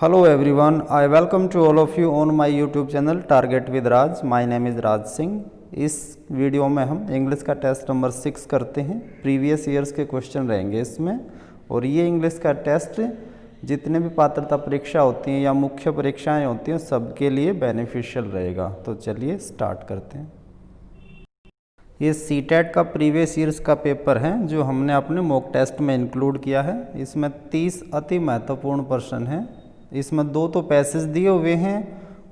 Hello everyone, I welcome to all of you on my YouTube channel Target with Raj. My name is Raj Singh. इस video में हम English का test number 6 करते हैं। Previous years के question रहेंगे इसमें, और ये इंग्लिश का टेस्ट जितने भी पात्रता परीक्षा होती हैं या मुख्य परीक्षाएं होती हैं सबके लिए बेनिफिशियल रहेगा। तो चलिए स्टार्ट करते हैं। ये सीटेट का प्रीवियस ईयर्स का पेपर है जो हमने अपने मॉक टेस्ट में इंक्लूड किया है। इसमें 30 अति महत्वपूर्ण प्रश्न हैं। इसमें 2 तो पैसेज दिए हुए हैं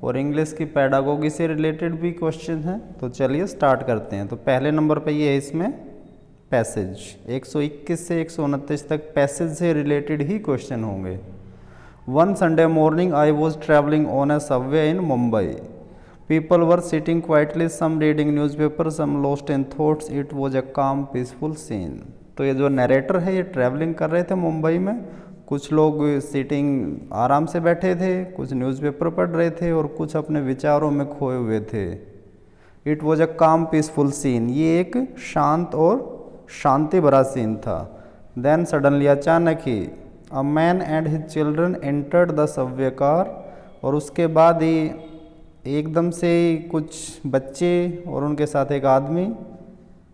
और इंग्लिश की पेडागोगी से रिलेटेड भी क्वेश्चन हैं। तो चलिए स्टार्ट करते हैं। तो पहले नंबर पे ये है इसमें पैसेज 121 से 129 तक पैसेज से रिलेटेड ही क्वेश्चन होंगे। One Sunday morning I was travelling on A Subway in Mumbai. People were sitting quietly, some reading newspaper, some lost in thoughts. It was a calm, peaceful scene. तो ये जो narrator है ये travelling कर रहे थे मुंबई में। कुछ लोग सीटिंग आराम से बैठे थे, कुछ न्यूज़पेपर पढ़ रहे थे और कुछ अपने विचारों में खोए हुए थे। इट वॉज अ काम पीसफुल सीन। ये एक शांत और शांति भरा सीन था। देन सडनली अचानक ही a man and his children entered the subway car. और उसके बाद ही एकदम से कुछ बच्चे और उनके साथ एक आदमी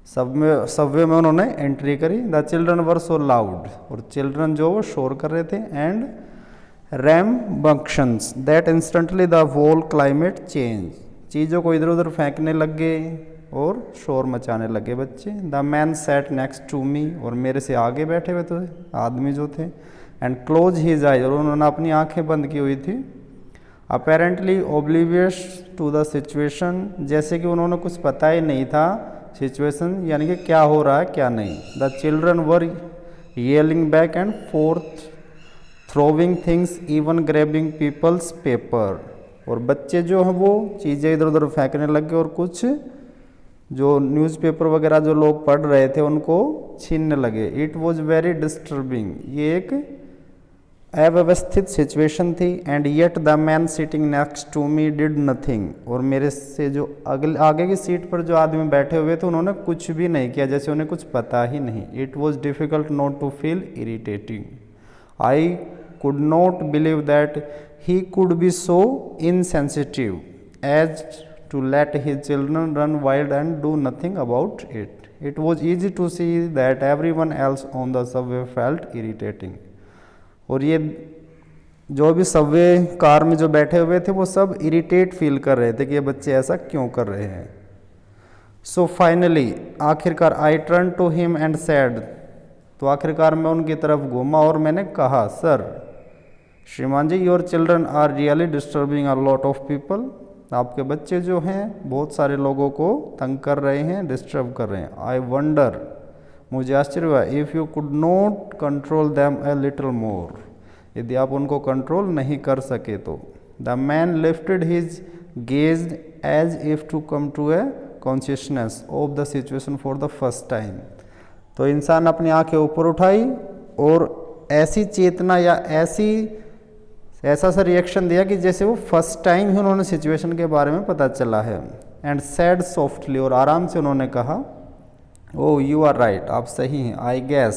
सबवे में उन्होंने एंट्री करी। The children were so loud. और चिल्ड्रन जो वो शोर कर रहे थे। And rambunctious that instantly the whole climate change. चीज़ों को इधर उधर फेंकने लग गए और शोर मचाने लगे बच्चे। The man sat next to me. और मेरे से आगे बैठे हुए थे आदमी जो थे। And close his eye. और उन्होंने अपनी आंखें बंद की हुई थी। Apparently oblivious to the situation. जैसे कि उन्होंने कुछ पता ही नहीं था सिचुएशन, यानी कि क्या हो रहा है क्या नहीं। The children were yelling back and forth, throwing things, even grabbing people's paper. और बच्चे जो हैं वो चीज़ें इधर उधर फेंकने लगे और कुछ जो न्यूज़पेपर वगैरह जो लोग पढ़ रहे थे उनको छीनने लगे। It was very disturbing. ये एक अव्यवस्थित सिचुएशन थी। And yet the man sitting next to me did nothing. और मेरे से जो आगे की सीट पर जो आदमी बैठे हुए थे उन्होंने कुछ भी नहीं किया, जैसे उन्हें कुछ पता ही नहीं। It was difficult not to feel irritating. I could not believe that he could be so insensitive as to let his children run wild and do nothing about it. It was easy to see that everyone else on the subway felt irritating. और ये जो भी Subway car में जो बैठे हुए थे वो सब इरिटेट फील कर रहे थे कि ये बच्चे ऐसा क्यों कर रहे हैं। सो फाइनली आखिरकार I turn to him and said. तो आखिरकार मैं उनकी तरफ घूमा और मैंने कहा, सर श्रीमान जी, your children are really disturbing a lot of people. आपके बच्चे जो हैं बहुत सारे लोगों को तंग कर रहे हैं, डिस्टर्ब कर रहे हैं। आई वंडर, मुझे आश्चर्य हुआ, if you could not control them a little more. यदि आप उनको कंट्रोल नहीं कर सके तो। The man lifted his gaze as if to come to a consciousness of the situation for the first time. तो इंसान अपनी आंखें ऊपर उठाई और ऐसी चेतना या ऐसा सा रिएक्शन दिया कि जैसे वो फर्स्ट टाइम ही उन्होंने सिचुएशन के बारे में पता चला है। And sad softly. और आराम से उन्होंने कहा, ओह यू आर राइट, आप सही हैं। I guess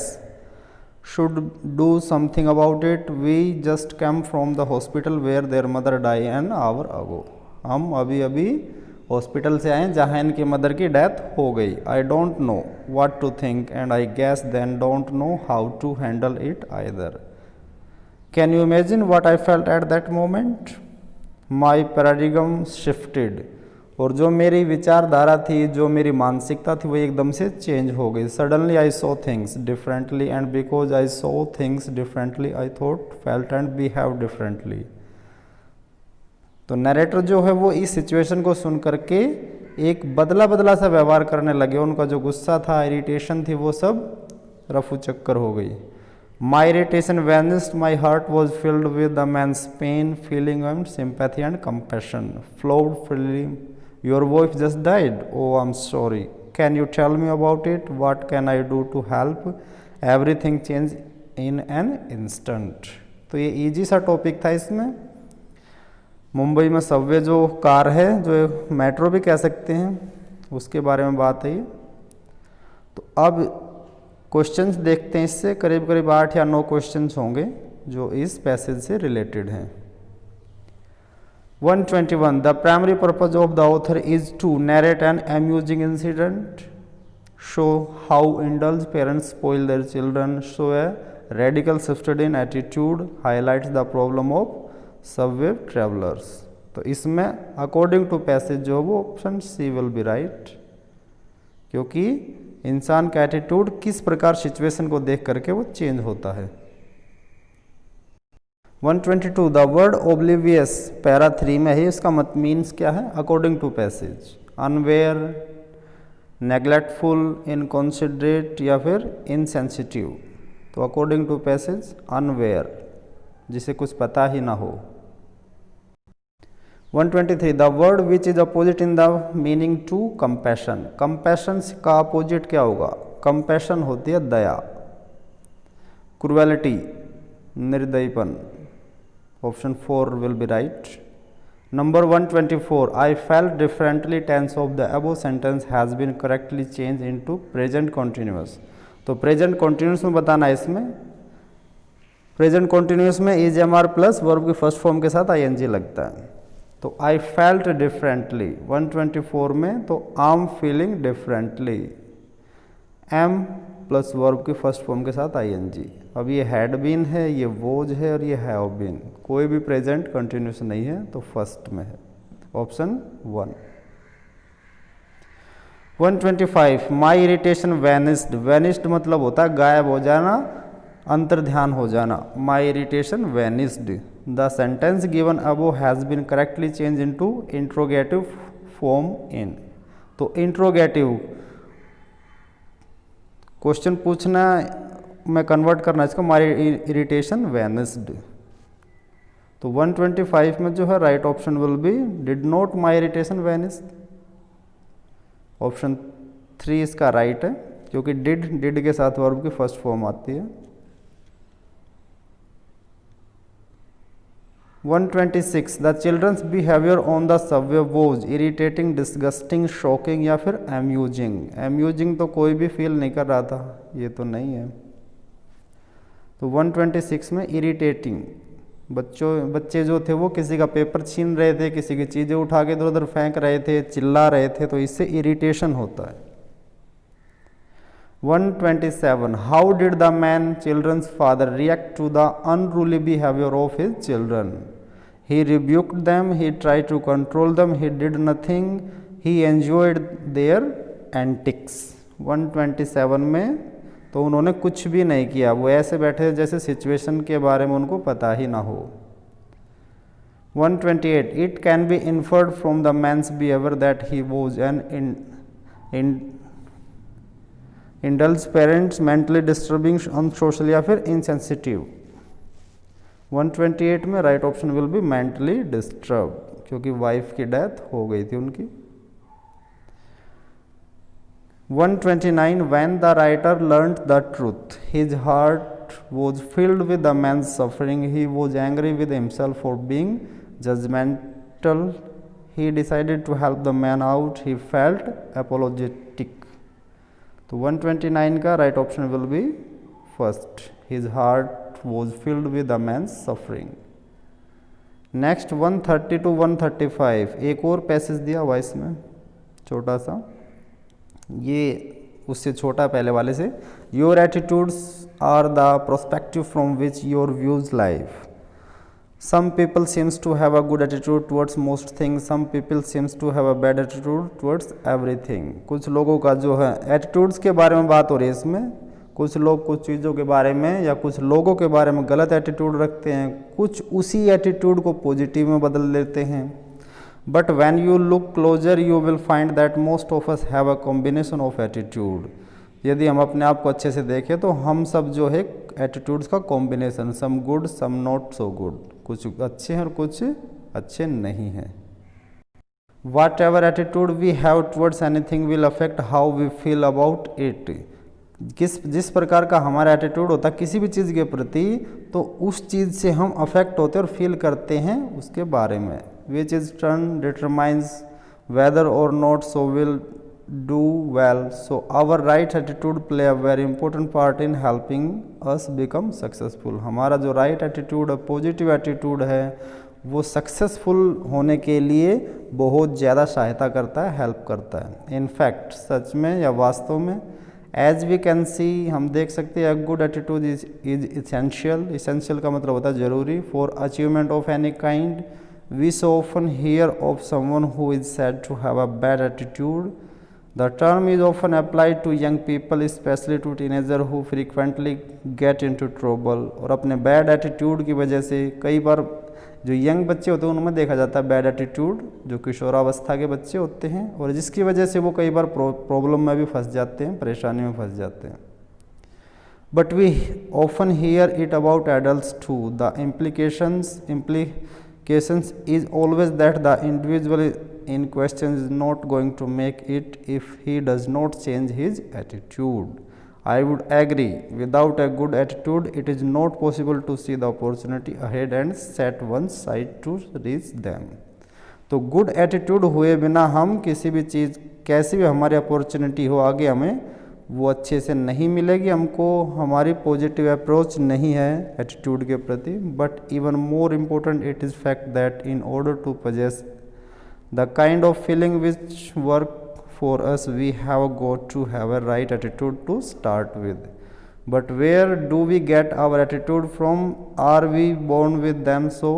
should do something about it. We just come from the hospital where their mother die an hour ago. हम अभी अभी हॉस्पिटल से आए जहाँ इनकी मदर की डेथ हो गई। I don't know what to think and I guess then don't know how to handle it either. Can you imagine what I felt at that moment. My paradigm shifted. और जो मेरी विचारधारा थी, जो मेरी मानसिकता थी, वो एकदम से चेंज हो गई। Suddenly I saw things differently and because I saw things differently I thought, felt and behave differently. तो नरेटर जो है वो इस सिचुएशन को सुन करके एक बदला बदला सा व्यवहार करने लगे। उनका जो गुस्सा था, इरिटेशन थी, वो सब रफू चक्कर हो गई। My irritation vanished, my heart was filled with the man's pain, feeling and sympathy and compassion flowed freely. Your wife just died. Oh, I'm sorry. Can you tell me about it? What can I do to help? Everything changed in an instant. तो ये easy सा topic था। इसमें मुंबई में Subway जो car है, जो metro भी कह सकते हैं, उसके बारे में बात है। तो अब क्वेश्चंस देखते हैं। इससे करीब करीब 8 या 9 क्वेश्चंस होंगे जो इस पैसेज से रिलेटेड हैं। 121. The primary purpose of the author is to narrate an amusing incident, show how indulged parents spoil their children, show a radical shifted in attitude, highlights the problem of subway travelers. तो इसमें according to passage जो वो option C will be right, क्योंकि इंसान का attitude किस प्रकार situation को देख करके वो चेंज होता है। 122. द वर्ड ओब्लिवियस पैरा 3 में है, इसका मत मीन्स क्या है अकॉर्डिंग टू पैसेज? अनवेयर, नेग्लेक्टफुल, इनकॉन्सिडरेट या फिर इनसेंसिटिव। तो अकॉर्डिंग टू पैसेज अनवेयर, जिसे कुछ पता ही ना हो। 123. The word which is opposite in the meaning to compassion. Compassion का अपोजिट क्या होगा? कंपैशन होती है दया, क्रुएलिटी निर्दयीपन। Option 4 will be right. Number 124. I felt differently tense of the above sentence has been correctly change into present continuous. तो present continuous में बताना है इसमें। प्रेजेंट कॉन्टिन्यूअस में is am are plus verb की फर्स्ट फॉर्म के साथ आई लगता है। तो आई फेल्ट डिफरेंटली 124 में, तो I am feeling differently, am plus verb की फर्स्ट फॉर्म के साथ आई। अब ये हैड बीन है, ये वोज है और ये हैव बीन, कोई भी प्रेजेंट कंटिन्यूस नहीं है, तो फर्स्ट में है option 1। 125. My irritation vanished. Vanished मतलब होता है गायब हो जाना, अंतर्ध्यान हो जाना। My irritation vanished. The sentence given above has been correctly change into interrogative form in. तो इंट्रोगेटिव क्वेश्चन पूछना में कन्वर्ट करना इसको, माई इरिटेशन वैनिस्ड। तो 125 में जो है right option will B did not my irritation vanished. Option 3 इसका राइट है, क्योंकि डिड के साथ वर्ब की फर्स्ट फॉर्म आती है। 126. The children's behaviour on the subway was irritating, disgusting, shocking या फिर अम्यूजिंग। अम्यूजिंग तो कोई भी फील नहीं कर रहा था, ये तो नहीं है। तो 126 में इरिटेटिंग, बच्चे जो थे वो किसी का पेपर छीन रहे थे, किसी की चीज़ें उठा के इधर उधर फेंक रहे थे, चिल्ला रहे थे, तो इससे इरिटेशन होता है। 127. How did the man children's father react to the unruly behaviour of his children? He rebuked them, he tried to control them, he did nothing, he enjoyed their antics। 127 में तो उन्होंने कुछ भी नहीं किया, वो ऐसे बैठे जैसे सिचुएशन के बारे में उनको पता ही ना हो। 128. It can be inferred from the man's behaviour that he was an indulge parents, mentally disturbing, unsocial या फिर इनसेंसिटिव। 128 में right option will be mentally disturb, क्योंकि वाइफ की डेथ हो गई थी उनकी। 129. When the writer learned the truth his heart was filled with the man's suffering, he was angry with himself for being judgmental, he decided to help the man out, he felt apologetic. तो 129 का right option will be first, his heart was filled with the man's suffering. Next 130 to 135 एक और passage दिया हुआ इसमें छोटा सा, ये उससे छोटा पहले वाले से। Your attitudes are the prospective from which your views life. Some people seems to have a good attitude towards most things, some people seems to have a bad attitude towards everything। कुछ लोगों का जो है attitudes के बारे में बात हो रही है इसमें, कुछ लोग कुछ चीज़ों के बारे में या कुछ लोगों के बारे में गलत एटीट्यूड रखते हैं, कुछ उसी एटीट्यूड को पॉजिटिव में बदल देते हैं। But when you look closure you will find that most of us have a combination of attitude. यदि हम अपने आप को अच्छे से देखें तो हम सब जो है एटीट्यूड्स का combination, some good some not so good, कुछ अच्छे हैं और कुछ अच्छे नहीं हैं। Whatever attitude we have towards anything will affect how we feel about it. जिस प्रकार का हमारा एटीट्यूड होता है किसी भी चीज़ के प्रति, तो उस चीज़ से हम अफेक्ट होते हैं और फील करते हैं उसके बारे में। Which is turn determines whether or not so will do well, so our right attitude play a very important part in helping us become successful। हमारा जो right attitude है, पॉजिटिव एटीट्यूड है, वो सक्सेसफुल होने के लिए बहुत ज़्यादा सहायता करता है, हेल्प करता है। इनफैक्ट सच में या वास्तव में, एज वी कैन सी, हम देख सकते हैं, a good attitude is essential. Essential का मतलब होता है जरूरी, for achievement of any kind. We so often hear of someone who is said to have a bad attitude. The term is often applied to young people, especially to teenagers who frequently get into trouble। और अपने bad attitude की वजह से कई बार जो young बच्चे होते हैं उनमें देखा जाता है बैड एटीट्यूड, जो किशोरावस्था के बच्चे होते हैं, और जिसकी वजह से वो कई बार प्रॉब्लम में भी फंस जाते हैं, परेशानी में फंस जाते हैं। But we often hear it about adults too. The implications is always that the individual in question is not going to make it if he does not change his attitude. I would agree. Without a good attitude, it is not possible to see the opportunity ahead and set one's sight to reach them. तो good attitude हुए बिना हम किसी भी चीज़, कैसी भी हमारी opportunity हो आगे, हमें वो अच्छे से नहीं मिलेगी, हमको हमारी पॉजिटिव अप्रोच नहीं है एटीट्यूड के प्रति। But even more important it is fact that in order to possess the kind of feeling which work for us, we have got to have a right attitude to start with. But where do we get our attitude from? Are we born with them? So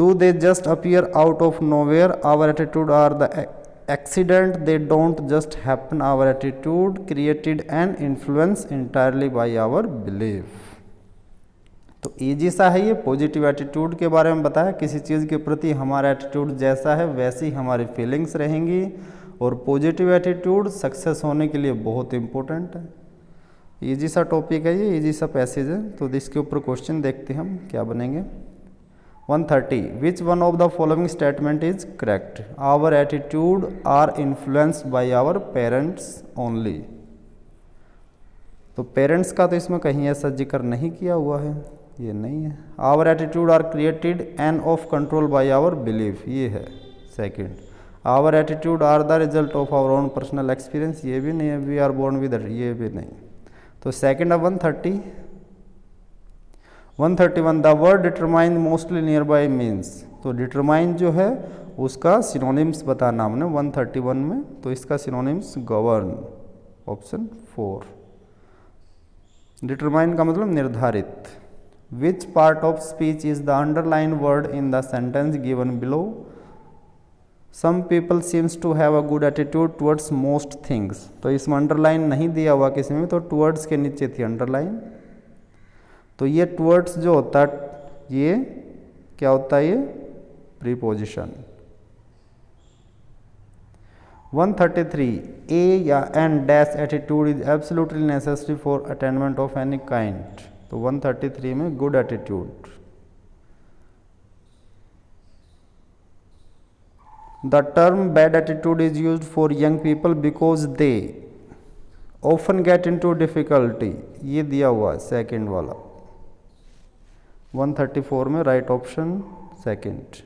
do they just appear out of nowhere? Our attitude are the accident, they don't just happen. Our attitude created and influenced entirely by our belief. तो easy सा है ये, positive attitude के बारे में बताया। किसी चीज़ के प्रति हमारा एटीट्यूड जैसा है वैसी हमारी फीलिंग्स रहेंगी, और पॉजिटिव एटीट्यूड सक्सेस होने के लिए बहुत इंपॉर्टेंट है। ईजी सा टॉपिक है ये, ईजी सा पैसेज है। तो इसके ऊपर क्वेश्चन देखते हैं हम क्या बनेंगे। 130, which one of the following statement is correct? Our attitude are influenced by our parents only. तो पेरेंट्स का तो इसमें कहीं ऐसा जिक्र नहीं किया हुआ है, ये नहीं है। Our attitude are created and of control by our belief, ये है second. Our attitude are the result of our own personal experience, ये भी नहीं है। We are born with it, ये भी नहीं। तो सेकंड है 130। 131, the word determine mostly near by means. तो डिटरमाइन जो है उसका सिनोनिम्स बताना हमने 131 में। तो इसका सिनोनिम्स गवर्न, ऑप्शन 4। डिटरमाइन का मतलब निर्धारित। Which part of speech is the underlined word in the sentence given below? Some people seems to have a good attitude towards most things। तो इसमें अंडरलाइन नहीं दिया हुआ किसी में, तो टुवर्ड्स के नीचे थी अंडरलाइन। तो ये टुवर्ड्स जो होता है ये क्या होता है? ये प्रीपोजिशन। 133, ए या an dash attitude is absolutely necessary for attainment of any kind. तो 133 में good attitude. The term bad attitude is used for young people because they often get into difficulty, ये दिया हुआ है सेकंड वाला 134 में, right option second.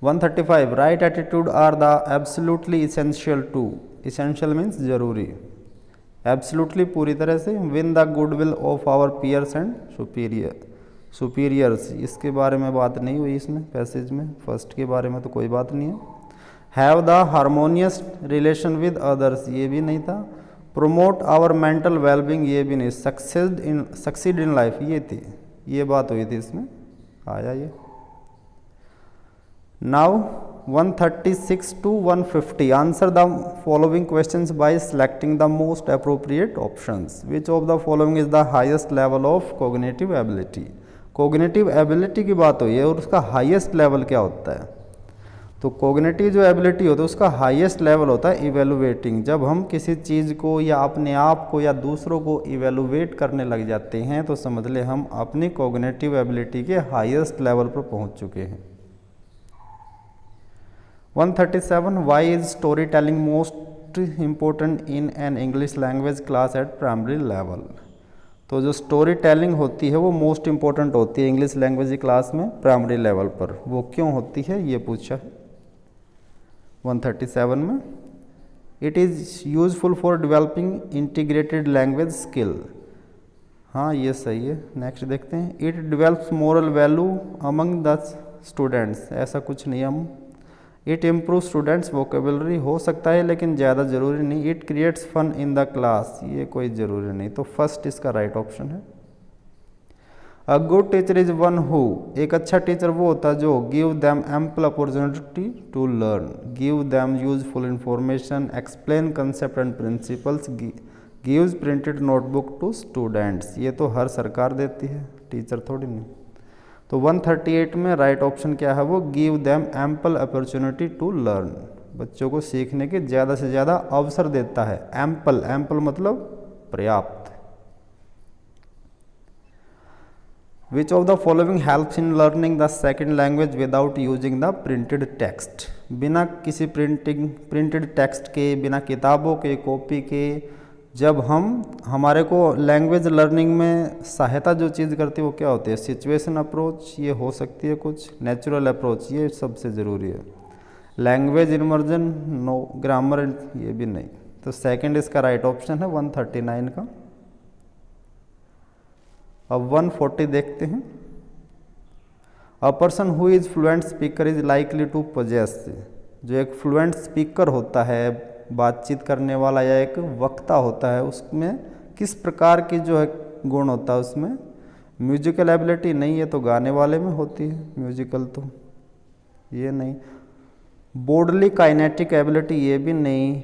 135, right attitude are the absolutely essential to. Essential means जरूरी, absolutely पूरी तरह से। Win the goodwill of our peers and superiors, इसके बारे में बात नहीं हुई इसमें पैसेज में। फर्स्ट के बारे में तो कोई बात नहीं है। Have the harmonious relation with others, ये भी नहीं था। प्रोमोट आवर मेंटल वेलबींग, ये भी नहीं। सक्सीड इन लाइफ, ये थी, ये बात हुई थी इसमें, आया ये। Now 136 to 150, answer the following questions by selecting the most appropriate options. Which of the following is the highest level of cognitive ability? Cognitive ability की बात हुई है, और उसका highest level क्या होता है? तो cognitive जो ability होता है उसका highest level होता है evaluating। जब हम किसी चीज़ को या अपने आप को या दूसरों को evaluate करने लग जाते हैं तो समझ ले हम अपनी cognitive ability के highest level पर पहुंच चुके हैं। 137, why is storytelling most important in an English language class at primary level? तो जो स्टोरी टेलिंग होती है वो मोस्ट इम्पोर्टेंट होती है इंग्लिश लैंग्वेज की क्लास में प्राइमरी लेवल पर। वो क्यों होती है ये पूछा है 137 में। It is useful for developing integrated language skill. हाँ ये सही है। नेक्स्ट देखते हैं, it develops moral value among the students, ऐसा कुछ नहीं हम। इट इम्प्रूव स्टूडेंट्स वोकेबलरी, हो सकता है लेकिन ज़्यादा ज़रूरी नहीं। It creates fun in the class, ये कोई ज़रूरी नहीं, तो फर्स्ट इसका राइट ऑप्शन है। A good teacher is one who, एक अच्छा टीचर वो होता है जो give them ample opportunity to learn, give them useful information, explain concept and principles, gives printed notebook to students. ये तो हर सरकार देती है, टीचर थोड़ी नहीं। तो 138 में राइट ऑप्शन क्या है, वो give them ample opportunity to learn, बच्चों को सीखने के ज़्यादा से ज़्यादा अवसर देता है। एम्पल, एम्पल मतलब पर्याप्त। Which of the following helps in learning the second language without using the printed text, बिना किसी प्रिंटेड टेक्स्ट के, बिना किताबों के, कॉपी के, जब हमारे को लैंग्वेज लर्निंग में सहायता जो चीज़ करती है वो क्या होती है, सिचुएशन अप्रोच, ये हो सकती है कुछ, नेचुरल अप्रोच ये सबसे ज़रूरी है, लैंग्वेज इमर्जन नो, ग्रामर ये भी नहीं। तो सेकंड इसका राइट ऑप्शन है 139 का। अब 140 देखते हैं, a person who is fluent speaker is likely to possess, जो एक फ्लुएंट स्पीकर होता है, बातचीत करने वाला या एक वक्ता होता है, उसमें किस प्रकार की जो है गुण होता है उसमें, म्यूजिकल एबिलिटी नहीं, ये तो गाने वाले में होती है म्यूजिकल, तो ये नहीं। बोर्डली काइनेटिक एबिलिटी ये भी नहीं।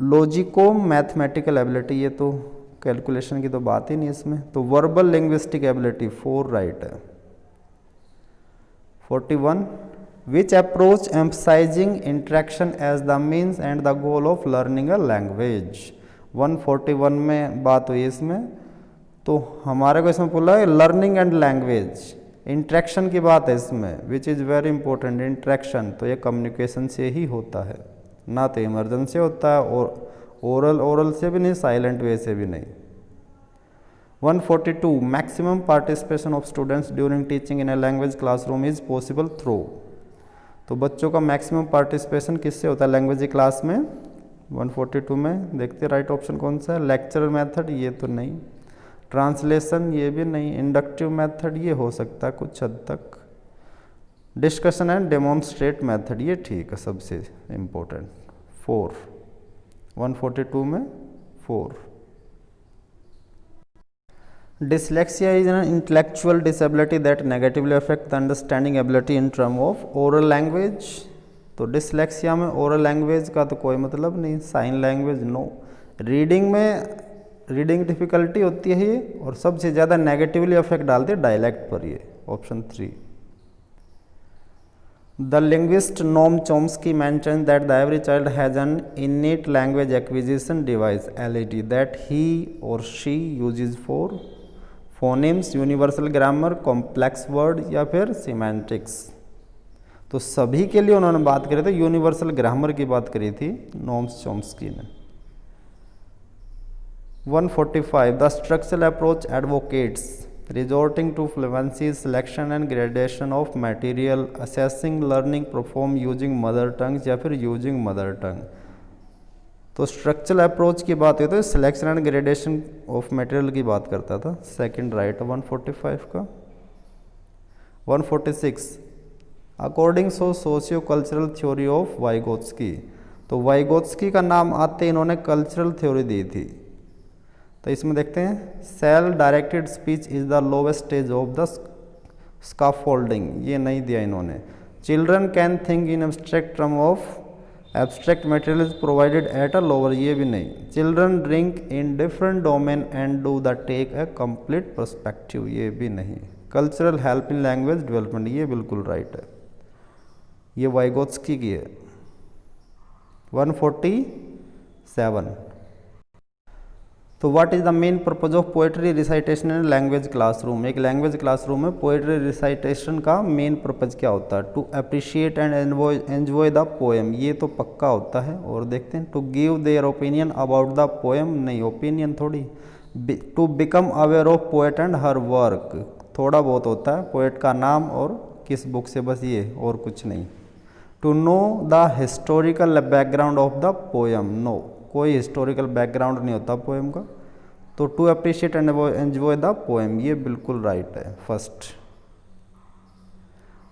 लॉजिको मैथमेटिकल एबिलिटी, ये तो कैलकुलेशन की तो बात ही नहीं इसमें। तो वर्बल लिंग्विस्टिक एबिलिटी 4 राइट है। 41, which approach emphasizing interaction as the means and the goal of learning a language। 141 में बात हुई इसमें, तो हमारे को इसमें बोला है लर्निंग एंड लैंग्वेज, इंट्रैक्शन की बात है इसमें, which is very important. Interaction तो ये कम्युनिकेशन से ही होता है, ना तो इमरजेंसी होता है, और ओरल से भी नहीं, साइलेंट वे से भी नहीं। 142, maximum participation of students during teaching in a language classroom is possible through, तो बच्चों का मैक्सिमम पार्टिसिपेशन किससे होता है लैंग्वेज क्लास में। 142 में देखते राइट ऑप्शन कौन सा है, लेक्चरल मेथड ये तो नहीं, ट्रांसलेशन ये भी नहीं, इंडक्टिव मेथड ये हो सकता है कुछ हद तक, डिस्कशन एंड डेमोन्स्ट्रेट मेथड ये ठीक है सबसे इम्पोर्टेंट। 4, 142 में 4। Dyslexia is an intellectual disability that negatively affect the understanding ability in term of oral language। तो डिसलेक्सिया में ओरल लैंग्वेज का तो कोई मतलब नहीं, साइन लैंग्वेज नो। रीडिंग में रीडिंग डिफिकल्टी होती है ये, और सबसे ज़्यादा नेगेटिवली अफेक्ट डालती है डायलैक्ट पर, ये option 3। The linguist Noam Chomsky mention that the every child has an innate language acquisition device LED that he or she uses for phonemes, universal grammar, complex word या फिर semantics. तो सभी के लिए उन्होंने बात करी थी, यूनिवर्सल ग्रामर की बात करी थी नोम्स चॉम्स्की ने। 145, the structural approach advocates resorting to fluency, selection and gradation of material, assessing learning perform using mother tongues या फिर यूजिंग मदर टंग। तो स्ट्रक्चरल अप्रोच की बात हुई तो selection and gradation of material की बात करता था, सेकंड राइट 145 का। 146, according so socio cultural theory of Vygotsky. तो वाइगोत्स्की का नाम आते इन्होंने कल्चरल थ्योरी दी थी। तो इसमें देखते हैं, self directed speech is the lowest stage of the scaffolding, ये नहीं दिया इन्होंने। Children can think in abstract term of abstract material is provided at a lower, ये भी नहीं। Children drink in different domain and do the take a complete perspective, ये भी नहीं। Cultural help in language development, ये बिल्कुल right है, ये वाइगोत्स्की की है। 147, तो what is the main purpose of poetry recitation in language classroom. एक लैंग्वेज क्लासरूम में पोएट्री रिसाइटेशन का मेन पर्पज क्या होता है, to appreciate and enjoy the poem, ये तो पक्का होता है। और देखते हैं, to give their opinion about the poem, नहीं ओपिनियन थोड़ी। To become aware of poet and her work, थोड़ा बहुत होता है, पोएट का नाम और किस बुक से, बस ये और कुछ नहीं। To know the historical background of the poem, no, कोई हिस्टोरिकल बैकग्राउंड नहीं होता पोएम का। तो to appreciate and enjoy the poem, ये बिल्कुल राइट है first.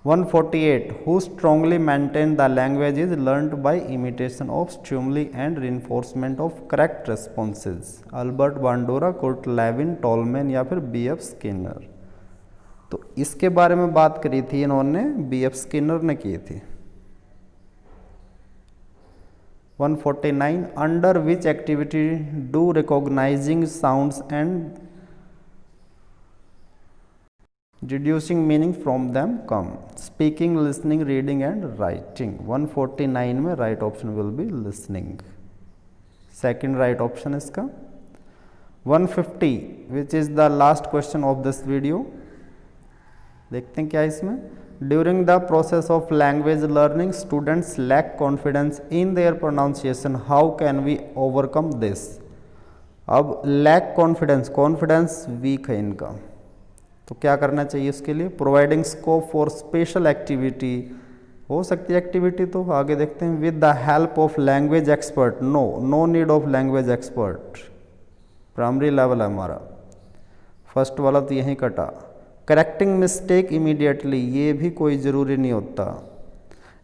148 who strongly maintain the language is learned by imitation of stimuli and reinforcement of correct responses, Albert Bandura, Kurt Lewin, Tolman या फिर B.F. Skinner. तो इसके बारे में बात करी थी इन्होंने, B.F. स्किनर ने की थी। 149 under which activity do recognizing sounds and deducing meaning from them come, speaking, listening, reading and writing. 149 में right option will be listening, second right option इसका। 150 which is the last question of this video, देखते हैं क्या इसमें। During the process of language learning students lack confidence in their pronunciation, how can we overcome this. अब lack confidence, confidence weak है इनका, तो क्या करना चाहिए उसके लिए। Providing scope for special activity, हो सकती है एक्टिविटी, तो आगे देखते हैं। With the help of language expert, no need of language expert, primary level है हमारा, फर्स्ट वाला तो यहीं कटा। करेक्टिंग मिस्टेक इमीडिएटली, ये भी कोई ज़रूरी नहीं होता।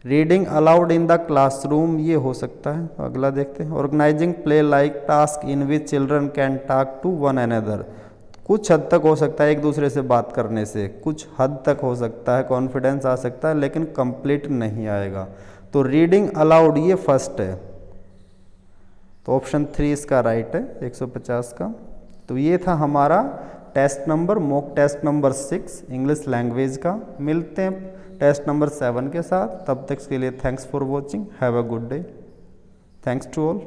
Reading aloud in the classroom, ये हो सकता है, अगला देखते हैं। Organizing play like task in which children can talk to one another, कुछ हद तक हो सकता है एक दूसरे से बात करने से, कुछ हद तक हो सकता है, कॉन्फिडेंस आ सकता है, लेकिन कंप्लीट नहीं आएगा। तो रीडिंग अलाउड ये फर्स्ट है, तो ऑप्शन 3 इसका राइट है 150 का। तो ये था हमारा test number, mock test number 6 English language का। मिलते हैं टेस्ट नंबर 7 के साथ, तब तक के लिए thanks for watching, have a good day, thanks to all.